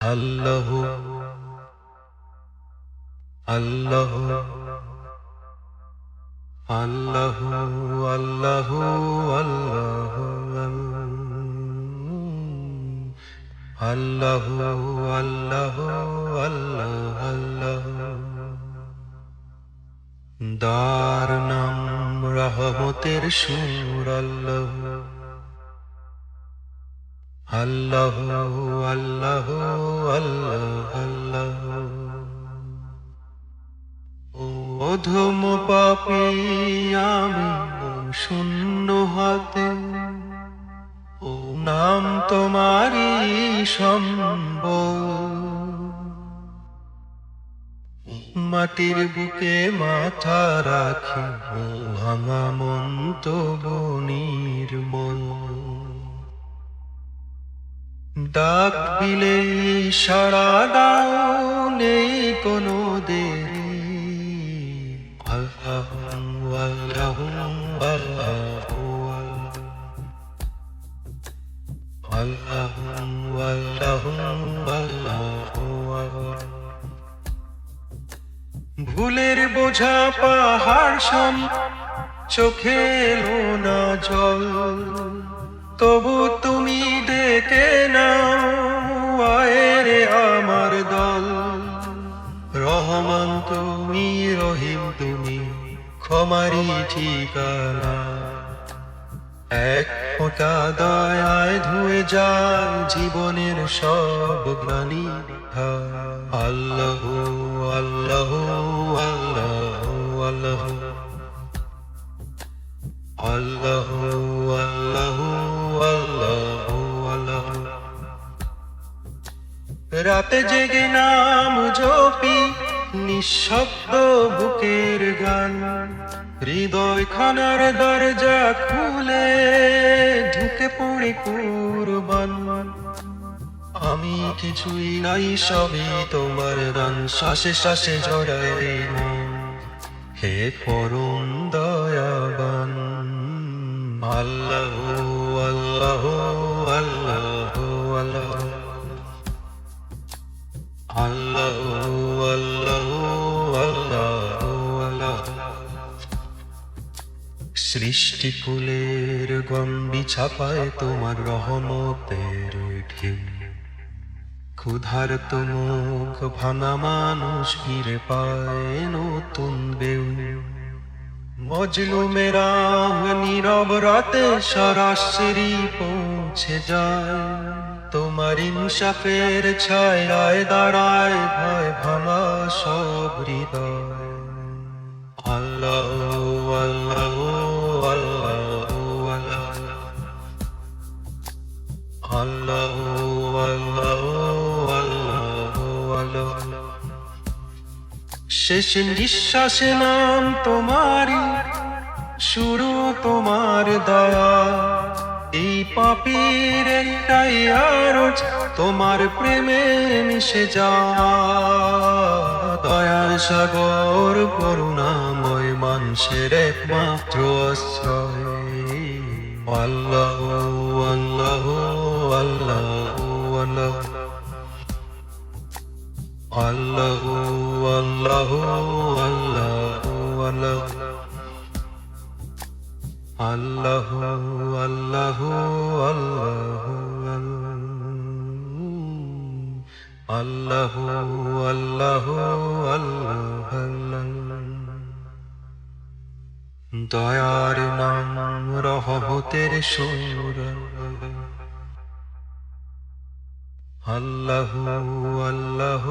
আল্লাহ আল্লাহ আল্লাহ আল্লাহ আল্লাহ আল্লাহ আল্লাহ আল্লাহ আল্লাহ দার নাম রহমতের সুর আল্লাহ আল্লাহ আল্লাহ আল্লাহ আল্লাহ অধম পাপী আমি শূন্য হাতে ও নাম তোমারি সম্বল মাটির বুকে মাথা রাখি ভাঙা মন তবু নির্মল ডাক দিলে সাড়া দাও নেই কোনো দেরি আল্লাহ আল্লাহ আল্লাহ আল্লাহ আল্লাহ আল্লাহ ভুলের বোঝা পাহাড় সম চোখে এলো না জল তবু তুমি ডেকে নাও আয় রে আমার দল রহমান তুমি রহিম তুমি ক্ষমারি ঠিকানা এক ফোঁটা দয়ায় ধুয়ে যান জীবনের সব গ্লানি আল্লাহ আল্লাহ আল্লাহ আল্লাহ আল্লাহ আল্লাহ আল্লাহ আল্লাহ রাতে জেগে নাম জপি নিঃশব্দ বুকের গান হৃদয় খানার দরজা খুলে ঢুকে পড়ে কুরবান আমি কিছুই নাই সবই তোমার দান শ্বাসে শ্বাসে জড়াই হে পরম দয়াবান আল্লাহ আল্লাহ আল্লাহ আল্লাহ আল্লাহ আল্লাহ আল্লাহ আল্লাহ সৃষ্টি কুলের গম্বি ছাপায় তোমার রহমতের ঢেউ ক্ষুধার্ত মুখ ভাঙা মানুষ ফিরে পায় নতুন বেউ মজলুমেরা নীরব রাতে সরাসরি পৌঁছে যায় তোমার ইনসাফের ছায়ায় দাঁড়ায় ভয় ভাঙা সব হৃদয় আল্লাহ আল্লাহ আল্লাহ আল্লাহ আল্লাহ আল্লাহ শেষ নিঃশ্বাসে নাম তোমারি শুরু তোমার দয়া এই পাপীর একটাই আরজ তোমার প্রেমে মিশে যা দয়ার সাগর করুণাময় মানুষের একমাত্র আশ্রয় আল্লাহ আল্লাহ আল্লাহ আল্লাহ আল্লাহ আল্লাহ আল্লাহ আল্লাহ আল্লাহ আল্লাহ আল্লাহ আল্লাহ আল্লাহ দয়ার নাম রহমতের সুর আল্লাহ আল্লাহ আল্লাহ